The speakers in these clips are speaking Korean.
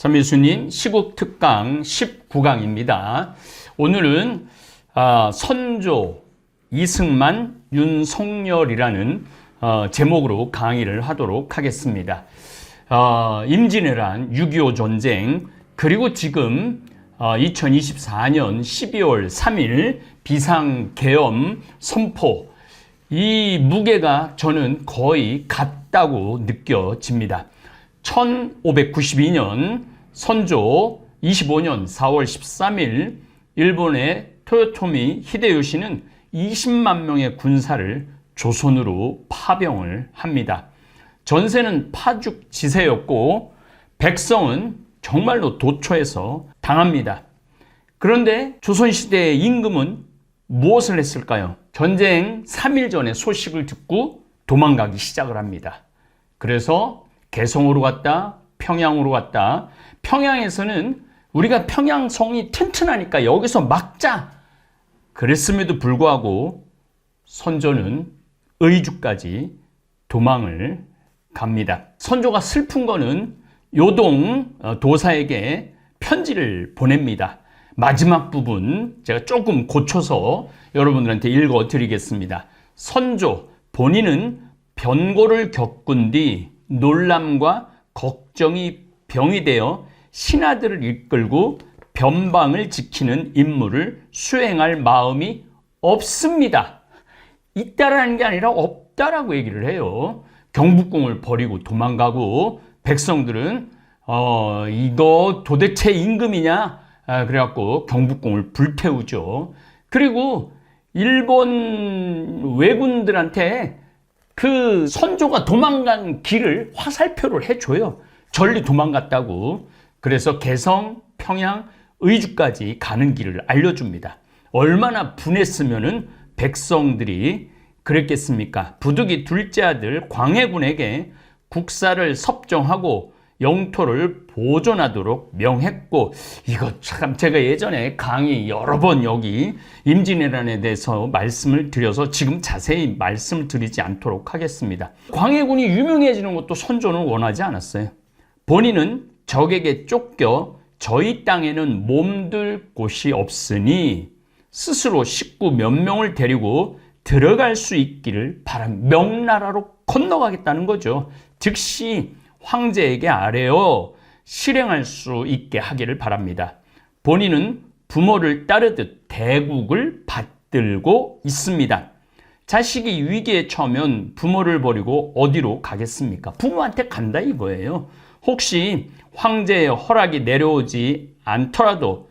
서미수님 시국 특강 19강입니다. 오늘은 선조 이승만 윤석열이라는 제목으로 강의를 하도록 하겠습니다. 임진왜란 6.25 전쟁 그리고 지금 2024년 12월 3일 비상계엄 선포, 이 무게가 저는 거의 같다고 느껴집니다. 1592년 선조 25년 4월 13일 일본의 토요토미 히데요시는 20만 명의 군사를 조선으로 파병을 합니다. 전세는 파죽지세였고 백성은 정말로 도처에서 당합니다. 그런데 조선시대의 임금은 무엇을 했을까요? 전쟁 3일 전에 소식을 듣고 도망가기 시작을 합니다. 그래서 개성으로 갔다, 평양으로 갔다. 평양에서는 우리가 평양성이 튼튼하니까 여기서 막자 그랬음에도 불구하고 선조는 의주까지 도망을 갑니다. 선조가 슬픈 거는 요동 도사에게 편지를 보냅니다. 마지막 부분 제가 조금 고쳐서 여러분들한테 읽어 드리겠습니다. 선조, 본인은 변고를 겪은 뒤 놀람과 걱정이 병이 되어 신하들을 이끌고 변방을 지키는 임무를 수행할 마음이 없습니다. 있다라는 게 아니라 없다라고 얘기를 해요. 경복궁을 버리고 도망가고 백성들은 이거 도대체 임금이냐? 그래갖고 경복궁을 불태우죠. 그리고 일본 왜군들한테 그 선조가 도망간 길을 화살표를 해줘요. 전리 도망갔다고. 그래서 개성, 평양, 의주까지 가는 길을 알려줍니다. 얼마나 분했으면은 백성들이 그랬겠습니까? 부득이 둘째 아들 광해군에게 국사를 섭정하고 영토를 보존하도록 명했고, 이거 참 제가 예전에 강의 여러 번 여기 임진왜란에 대해서 말씀을 드려서 지금 자세히 말씀을 드리지 않도록 하겠습니다. 광해군이 유명해지는 것도 선조는 원하지 않았어요. 본인은 적에게 쫓겨 저희 땅에는 몸둘 곳이 없으니 스스로 식구 몇 명을 데리고 들어갈 수 있기를 명나라로 건너가겠다는 거죠. 즉시 황제에게 아뢰어 실행할 수 있게 하기를 바랍니다. 본인은 부모를 따르듯 대국을 받들고 있습니다. 자식이 위기에 처하면 부모를 버리고 어디로 가겠습니까? 부모한테 간다 이거예요. 혹시 황제의 허락이 내려오지 않더라도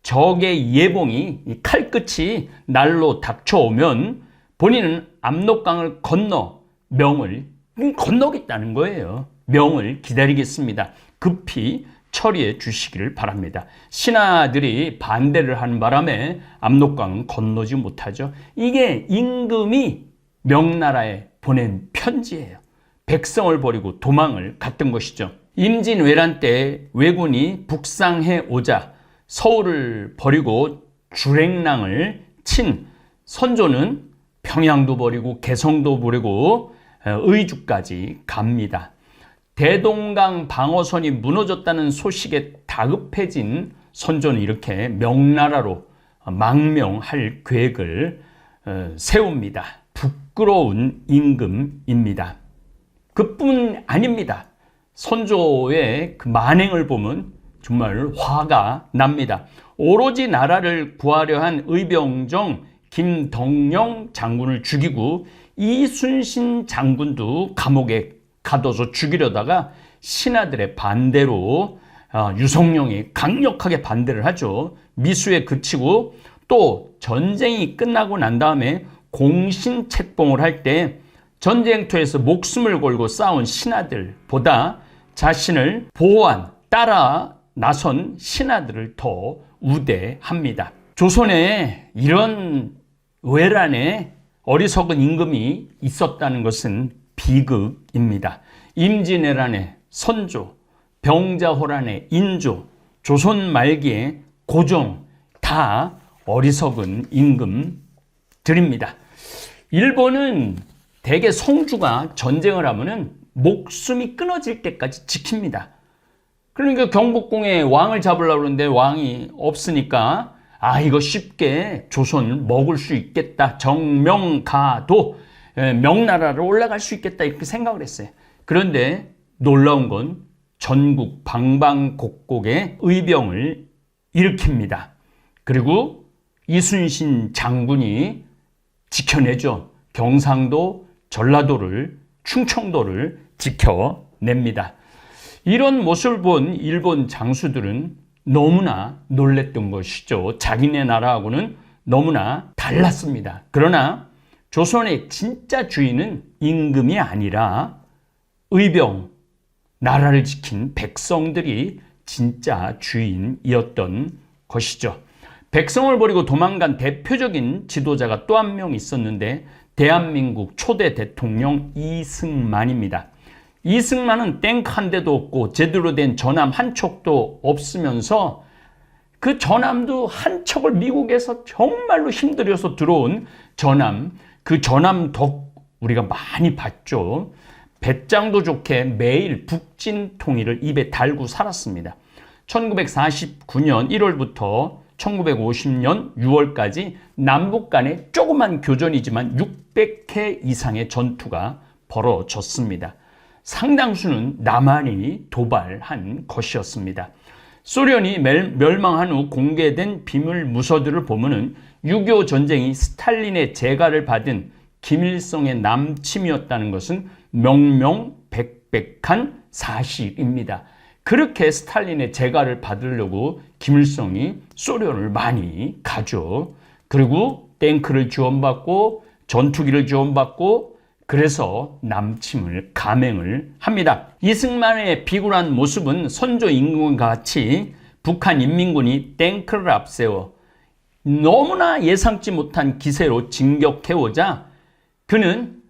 적의 예봉이 칼끝이 날로 닥쳐오면 본인은 압록강을 건너 명을 건너겠다는 거예요. 명을 기다리겠습니다. 급히 처리해 주시기를 바랍니다. 신하들이 반대를 하는 바람에 압록강은 건너지 못하죠. 이게 임금이 명나라에 보낸 편지예요. 백성을 버리고 도망을 갔던 것이죠. 임진왜란 때 왜군이 북상해 오자 서울을 버리고 주랭랑을 친 선조는 평양도 버리고 개성도 버리고 의주까지 갑니다. 대동강 방어선이 무너졌다는 소식에 다급해진 선조는 이렇게 명나라로 망명할 계획을 세웁니다. 부끄러운 임금입니다. 그뿐 아닙니다. 선조의 그 만행을 보면 정말 화가 납니다. 오로지 나라를 구하려 한 의병정 김덕령 장군을 죽이고 이순신 장군도 감옥에 가둬서 죽이려다가 신하들의 반대로 유성룡이 강력하게 반대를 하죠. 미수에 그치고 또 전쟁이 끝나고 난 다음에 공신책봉을 할 때 전쟁터에서 목숨을 걸고 싸운 신하들보다 자신을 보호한 따라 나선 신하들을 더 우대합니다. 조선에 이런 외란에 어리석은 임금이 있었다는 것은 비극입니다. 임진왜란의 선조, 병자호란의 인조, 조선 말기의 고종 다 어리석은 임금들입니다. 일본은 대개 성주가 전쟁을 하면은 목숨이 끊어질 때까지 지킵니다. 그러니까 경복궁에 왕을 잡으려고 그러는데 왕이 없으니까 이거 쉽게 조선을 먹을 수 있겠다. 정명가도 명나라로 올라갈 수 있겠다 이렇게 생각을 했어요. 그런데 놀라운 건 전국 방방곡곡에 의병을 일으킵니다. 그리고 이순신 장군이 지켜내죠. 경상도, 전라도를, 충청도를 지켜냅니다. 이런 모습을 본 일본 장수들은 너무나 놀랬던 것이죠. 자기네 나라하고는 너무나 달랐습니다. 그러나 조선의 진짜 주인은 임금이 아니라 의병, 나라를 지킨 백성들이 진짜 주인이었던 것이죠. 백성을 버리고 도망간 대표적인 지도자가 또 한 명 있었는데 대한민국 초대 대통령 이승만입니다. 이승만은 탱크 한 대도 없고 제대로 된 전함 한 척도 없으면서 그 전함도 한 척을 미국에서 정말로 힘들여서 들어온 전함, 그 전함 덕 우리가 많이 봤죠. 배짱도 좋게 매일 북진 통일을 입에 달고 살았습니다. 1949년 1월부터 1950년 6월까지 남북 간에 조그만 교전이지만 600회 이상의 전투가 벌어졌습니다. 상당수는 남한이 도발한 것이었습니다. 소련이 멸망한 후 공개된 비밀 문서들을 보면은 6.25 전쟁이 스탈린의 재가를 받은 김일성의 남침이었다는 것은 명명백백한 사실입니다. 그렇게 스탈린의 재가를 받으려고 김일성이 소련을 많이 가죠. 그리고 탱크를 지원받고 전투기를 지원받고 그래서 남침을 감행을 합니다. 이승만의 비굴한 모습은 선조 임금과 같이 북한 인민군이 탱크를 앞세워 너무나 예상치 못한 기세로 진격해오자 그는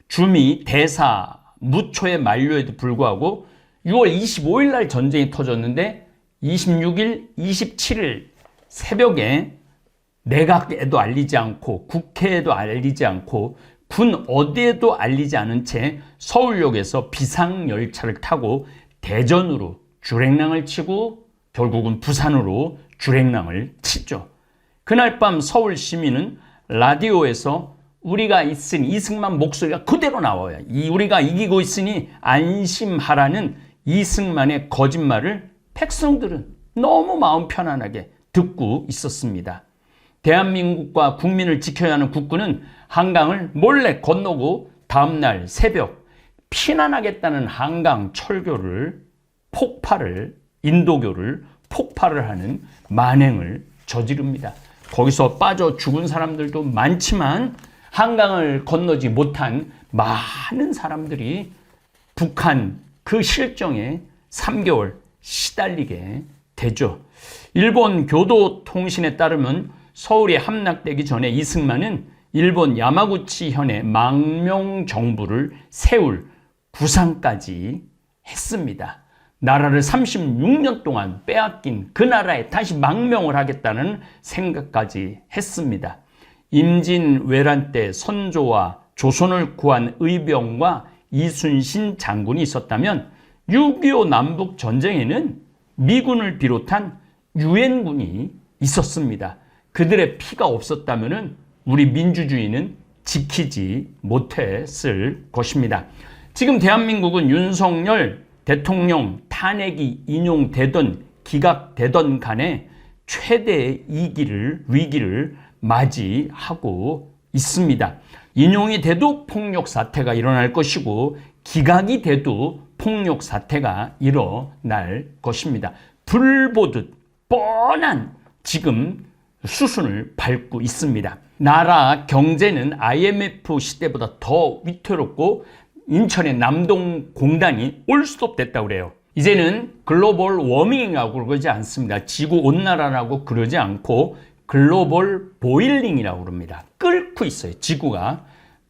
주미 대사 무초의 만료에도 불구하고 6월 25일 날 전쟁이 터졌는데 26일, 27일 새벽에 내각에도 알리지 않고 국회에도 알리지 않고 군 어디에도 알리지 않은 채 서울역에서 비상열차를 타고 대전으로 주랭랑을 치고 결국은 부산으로 주랭랑을 치죠. 그날 밤 서울 시민은 라디오에서 우리가 있으니 이승만 목소리가 그대로 나와요. 우리가 이기고 있으니 안심하라는 이승만의 거짓말을 백성들은 너무 마음 편안하게 듣고 있었습니다. 대한민국과 국민을 지켜야 하는 국군은 한강을 몰래 건너고 다음날 새벽 피난하겠다는 한강 철교를 폭발을 인도교를 폭발을 하는 만행을 저지릅니다. 거기서 빠져 죽은 사람들도 많지만 한강을 건너지 못한 많은 사람들이 북한 그 실정에 3개월 시달리게 되죠. 일본 교도통신에 따르면 서울에 함락되기 전에 이승만은 일본 야마구치현에 망명정부를 세울 구상까지 했습니다. 나라를 36년 동안 빼앗긴 그 나라에 다시 망명을 하겠다는 생각까지 했습니다. 임진왜란 때 선조와 조선을 구한 의병과 이순신 장군이 있었다면 6.25 남북 전쟁에는 미군을 비롯한 유엔군이 있었습니다. 그들의 피가 없었다면 우리 민주주의는 지키지 못했을 것입니다. 지금 대한민국은 윤석열 대통령 탄핵이 인용되던 기각되던 간에 최대의 위기를 맞이하고 있습니다. 인용이 돼도 폭력 사태가 일어날 것이고 기각이 돼도 폭력 사태가 일어날 것입니다. 불 보듯 뻔한 지금 수순을 밟고 있습니다. 나라 경제는 IMF 시대보다 더 위태롭고 인천의 남동공단이 올스톱 됐다고 그래요. 이제는 글로벌 워밍이라고 그러지 않습니다. 지구온난화라고 그러지 않고 글로벌 보일링이라고 그럽니다. 끓고 있어요. 지구가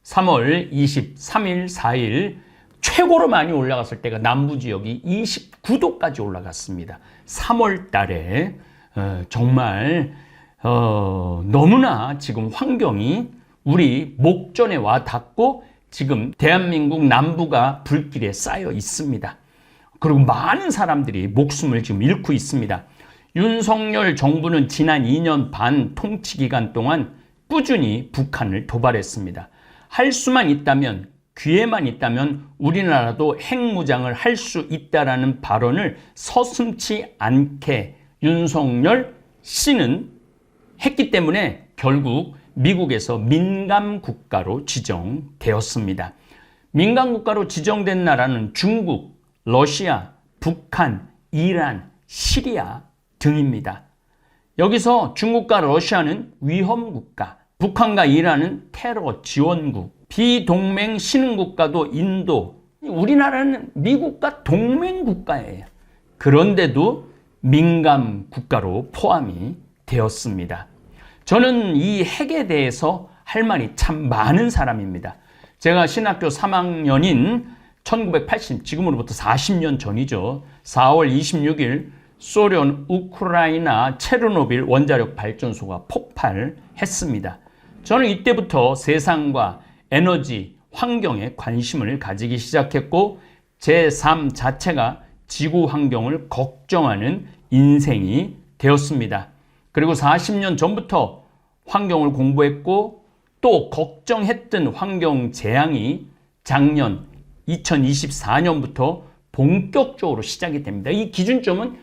3월 23일, 4일 최고로 많이 올라갔을 때가 남부지역이 29도까지 올라갔습니다. 3월 달에 정말 너무나 지금 환경이 우리 목전에 와 닿고 지금 대한민국 남부가 불길에 쌓여 있습니다. 그리고 많은 사람들이 목숨을 지금 잃고 있습니다. 윤석열 정부는 지난 2년 반 통치 기간 동안 꾸준히 북한을 도발했습니다. 할 수만 있다면, 기회만 있다면 우리나라도 핵무장을 할 수 있다라는 발언을 서슴지 않게 윤석열 씨는 했기 때문에 결국 미국에서 민감국가로 지정되었습니다. 민감국가로 지정된 나라는 중국, 러시아, 북한, 이란, 시리아 등입니다. 여기서 중국과 러시아는 위험국가, 북한과 이란은 테러 지원국, 비동맹 신흥국가도 인도, 우리나라는 미국과 동맹국가예요. 그런데도 민감국가로 포함이 되었습니다. 저는 이 핵에 대해서 할 말이 참 많은 사람입니다. 제가 신학교 3학년인 1980, 지금으로부터 40년 전이죠. 4월 26일 소련 우크라이나 체르노빌 원자력 발전소가 폭발했습니다. 저는 이때부터 세상과 에너지, 환경에 관심을 가지기 시작했고 제 삶 자체가 지구 환경을 걱정하는 인생이 되었습니다. 그리고 40년 전부터 환경을 공부했고 또 걱정했던 환경 재앙이 작년 2024년부터 본격적으로 시작이 됩니다. 이 기준점은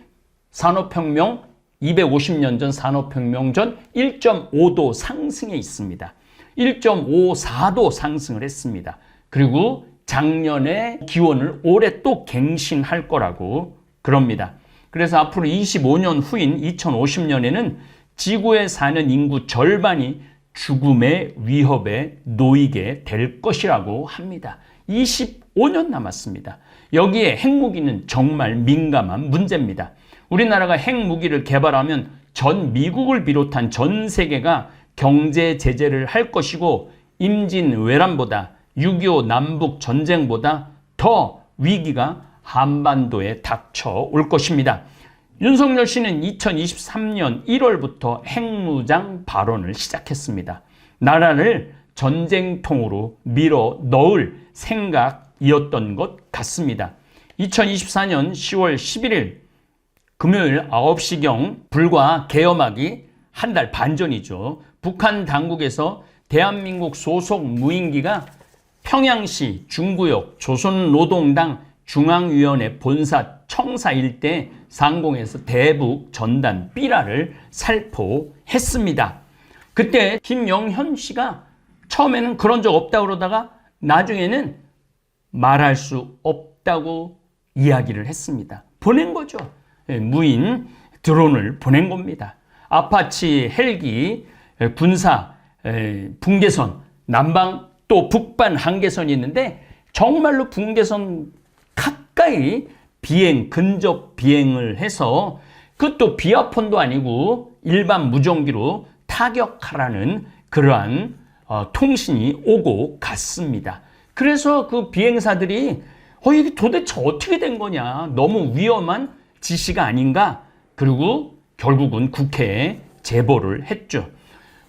산업혁명 250년 전 산업혁명 전 1.5도 상승에 있습니다. 1.54도 상승을 했습니다. 그리고 작년에 기온을 올해 또 갱신할 거라고 그럽니다. 그래서 앞으로 25년 후인 2050년에는 지구에 사는 인구 절반이 죽음의 위협에 놓이게 될 것이라고 합니다. 25년 남았습니다. 여기에 핵무기는 정말 민감한 문제입니다. 우리나라가 핵무기를 개발하면 전 미국을 비롯한 전 세계가 경제 제재를 할 것이고 임진왜란보다 6.25 남북 전쟁보다 더 위기가 한반도에 닥쳐올 것입니다. 윤석열 씨는 2023년 1월부터 핵무장 발언을 시작했습니다. 나라를 전쟁통으로 밀어 넣을 생각이었던 것 같습니다. 2024년 10월 11일 금요일 9시경 불과 개엄하기 한 달 반 전이죠. 북한 당국에서 대한민국 소속 무인기가 평양시 중구역 조선노동당 중앙위원회 본사 청사 일대 상공에서 대북 전단 삐라를 살포했습니다. 그때 김영현 씨가 처음에는 그런 적 없다고 그러다가 나중에는 말할 수 없다고 이야기를 했습니다. 보낸 거죠. 무인 드론을 보낸 겁니다. 아파치 헬기 군사 분계선 남방 또 북반 한계선이 있는데 정말로 분계선 가까이 근접 비행을 해서 그것도 비아폰도 아니고 일반 무전기로 타격하라는 그러한 통신이 오고 갔습니다. 그래서 그 비행사들이 이게 도대체 어떻게 된 거냐, 너무 위험한 지시가 아닌가, 그리고 결국은 국회에 제보를 했죠.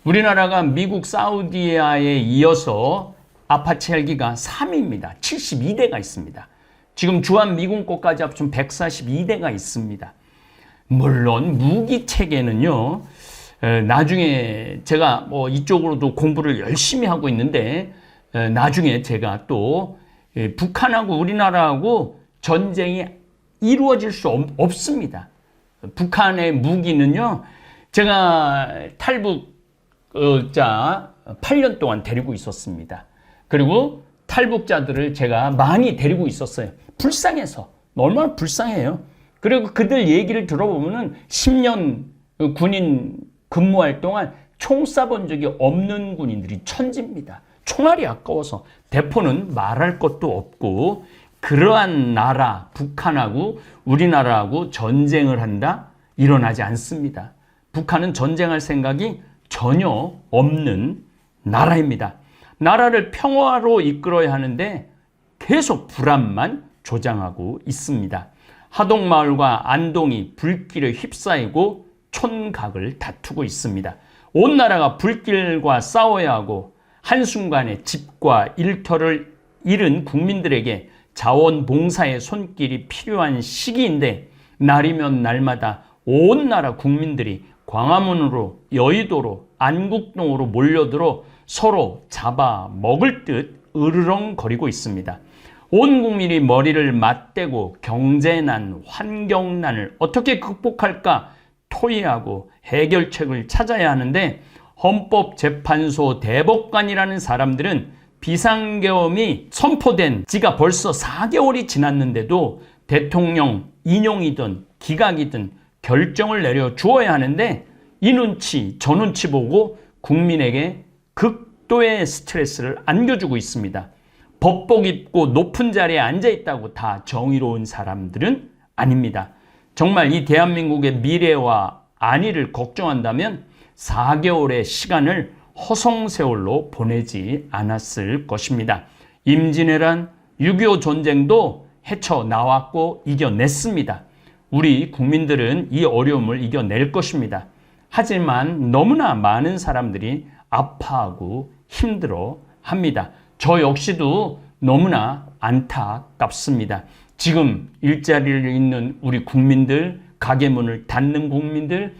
우리나라가 미국 사우디아에 이어서 아파치 헬기가 3위입니다. 72대가 있습니다. 지금 주한미군 것까지 합치면 142대가 있습니다. 물론 무기 체계는요, 나중에 제가 이쪽으로도 공부를 열심히 하고 있는데 나중에 제가 또 북한하고 우리나라하고 전쟁이 이루어질 수 없습니다. 북한의 무기는요, 제가 탈북자 8년 동안 데리고 있었습니다. 그리고 탈북자들을 제가 많이 데리고 있었어요. 불쌍해서. 얼마나 불쌍해요. 그리고 그들 얘기를 들어보면은 10년 군인 근무할 동안 총 쏴본 적이 없는 군인들이 천지입니다. 총알이 아까워서. 대포는 말할 것도 없고, 그러한 나라, 북한하고 우리나라하고 전쟁을 한다? 일어나지 않습니다. 북한은 전쟁할 생각이 전혀 없는 나라입니다. 나라를 평화로 이끌어야 하는데 계속 불안만 조장하고 있습니다. 하동마을과 안동이 불길에 휩싸이고 촌각을 다투고 있습니다. 온 나라가 불길과 싸워야 하고 한순간에 집과 일터를 잃은 국민들에게 자원봉사의 손길이 필요한 시기인데 날이면 날마다 온 나라 국민들이 광화문으로, 여의도로, 안국동으로 몰려들어 서로 잡아먹을 듯 으르렁거리고 있습니다. 온 국민이 머리를 맞대고 경제난, 환경난을 어떻게 극복할까 토의하고 해결책을 찾아야 하는데 헌법재판소 대법관이라는 사람들은 비상계엄이 선포된 지가 벌써 4개월이 지났는데도 대통령 인용이든 기각이든 결정을 내려 주어야 하는데 이 눈치 저 눈치 보고 국민에게 극도의 스트레스를 안겨주고 있습니다. 법복 입고 높은 자리에 앉아있다고 다 정의로운 사람들은 아닙니다. 정말 이 대한민국의 미래와 안위를 걱정한다면 4개월의 시간을 허송세월로 보내지 않았을 것입니다. 임진왜란, 6.25 전쟁도 헤쳐나왔고 이겨냈습니다. 우리 국민들은 이 어려움을 이겨낼 것입니다. 하지만 너무나 많은 사람들이 아파하고 힘들어합니다. 저 역시도 너무나 안타깝습니다. 지금 일자리를 잃는 우리 국민들, 가게 문을 닫는 국민들,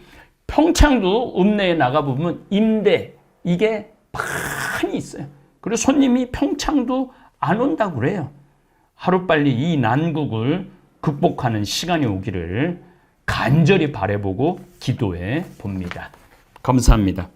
평창도 읍내에 나가보면 임대 이게 많이 있어요. 그리고 손님이 평창도 안 온다고 그래요. 하루빨리 이 난국을 극복하는 시간이 오기를 간절히 바라보고 기도해 봅니다. 감사합니다.